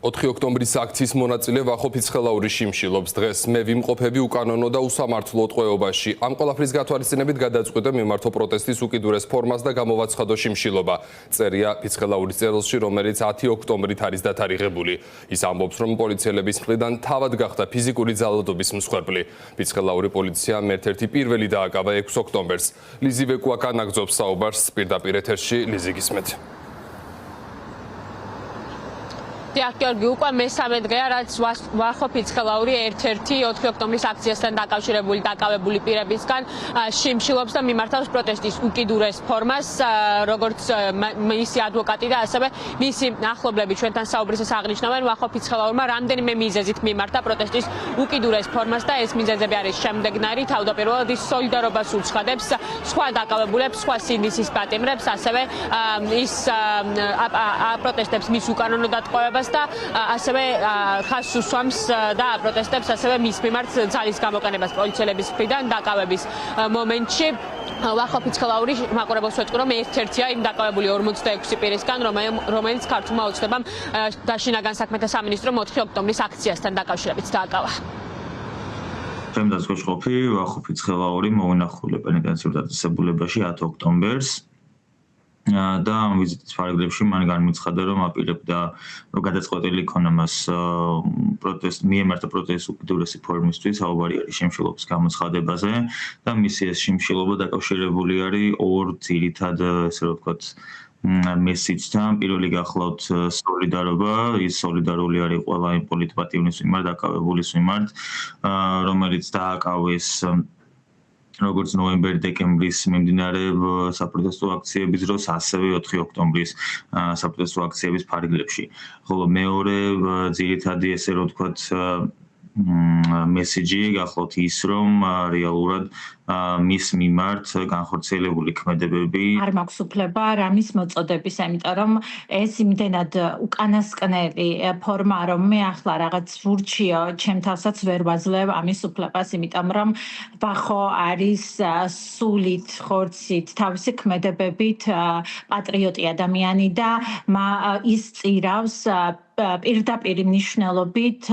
4 ოქტომბრის აქციის მონაწილე ვახო ფიცხელაური შიმშილობს. დღეს მე ვიმყოფები უკანონო და უსამართლო ტყვეობაში. ამ ყველაფრის გათვალისწინებით გადაწყვიტა მიმართო პროტესტის უკიდურეს ფორმას და გამოვაცხადო შიმშილობა. წერია ფიცხელაურის წერილში, რომელიც 10 ოქტომბრით არის დათარიღებული. ის ამბობს, რომ პოლიციელების მხრიდან თავად გახდა ფიზიკური ძალადობის მსხვერპლი. ფიცხელაური პოლიციამ ერთ-ერთი პირველი დააკავა 6 ოქტომბერს. ლიზი ვეკუაკა ნაგზობს საუბარს პირდაპირ ეთერში. ლიზი გისმენთ. გიორგი, უკვე მესამე დღეა, რაც ვახო ფიცხელაური ერთ-ერთი 4 ოქტომბრის აქციასთან დაკავშირებული დაკავებული პირებისგან შიმშილობს და მიმართავს პროტესტის უკიდურეს ფორმას, როგორც მისი ადვოკატი და ასევე მისი ახლობლები ჩვენთან საუბრისას აღნიშნავენ, ვახო ფიცხელაურმა რამდენიმე მიზეზით მიმართა პროტესტის უკიდურეს ფორმას და ეს მიზეზები არის შემდეგნაირი. თავდაპირველად ის სოლიდარობას უცხადებს სხვა დაკავებულებს, სხვა სინდისის პატიმრებს, ასევე ის აპროტესტებს მის უკანონო დატყვევებას და ასევე ხაზს უსვამს და აპროტესტებს ასევე მის მიმართ ძალის გამოყენებას პოლიციელების მხრიდან დაკავების მომენტში. ვახო ფიცხელაური მაყურებელს ვეთქვი, რომ ერთ-ერთია იმ დაკავებული 46 პირისგან, რომელიც ქართულმა ოცნებამ და შინაგან საქმეთა სამინისტრომ 4 ოქტომბრის აქციასთან დაკავშირებით დააკავა. ჩემ დაცვაში ვახო ფიცხელაური მოუნახულა პენიტენციურ დაწესებულებაში 10 ოქტომბერს. და ამ ვიზიტის ფარგლებში მან განმოცხადა, რომ აპირებდა რომ გადაწყვეტილი იქონა მას მიემართა პროტესტის უკიდურესი ფორმისთვის საუბარი არის შიმშილობის გამოცხადებაზე და მისი ეს შიმშილობა დაკავშირებული არის ორ ძირითად, ესე რომ ვთქვათ, მესიჯთან. პირველი გახლავთ სოლიდარობა, ის სოლიდარული არის ყველა იმ პოლიტპატივნის მიმართ, დაკავებულის მიმართ, რომელიც დააკავეს როგორც ნოემბერ-დეკემბრის მიმდინარე საპროტესტო აქციების დროს, ასევე 4 ოქტომბრის საპროტესტო აქციების ფარგლებში. ხოლო მეორე ძირითადი, ესე რომ ვთქვათ, მესიჯი გახლავთ ის, რომ რეალურად მის მიმართ განხორციელებული ქმედებები არ მაქვს უფლება რამის მოწოდების, იმიტომ რომ ეს იმდენად უკანასკნელი ფორმა, რომ მე ახლა რაღაც ვურჩიო, ჩემ თავსაც ვერ ვაძლევ ამის უფლებას, იმიტომ რომ ვახო არის სულით, ხორცით, თავისი ქმედებებით პატრიოტი ადამიანი და ის წირავს პირდაპირ მნიშვნელობით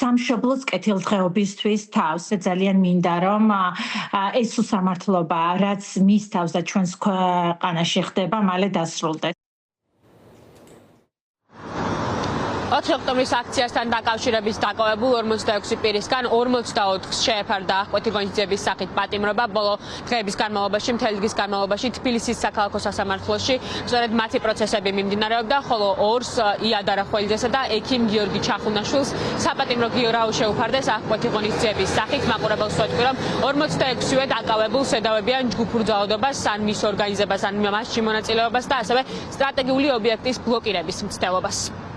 სამშობლოს კეთილდღეობისთვის თავს. ძალიან მინდა რომ ეს უსამართლობა, რაც მის თავს და ჩვენს ქვეყანაში ხდება, მალე დასრულდეს. 4 ოქტომბრის აქციასთან დაკავშირებით დაკავებულ 46 პირისგან 44-ს შეეფარდა აღკვეთი ღონისძიების სახით პატიმრობა. ბოლო დღეების განმავლობაში, მთელი დღის განმავლობაში თბილისის საქალაქო სასამართლოში სწორედ მათი პროცესები მიმდინარეობდა, ხოლო 2-ს იადა რახველიძესა და ექიმ გიორგი ჩახუნაშვილს საპატიმრო გიორაო შეუფარდეს აღკვეთი ღონისძიების სახით. მაყურებელს ვეთქვი, რომ 46-ვე დაკავებულს ედავებიან ჯგუფურ ძალადობას, ან მის ორგანიზებას, ან მასში მონაწილეობას და ასევე სტრატეგიული ობიექტის ბლოკირების მცდელობას.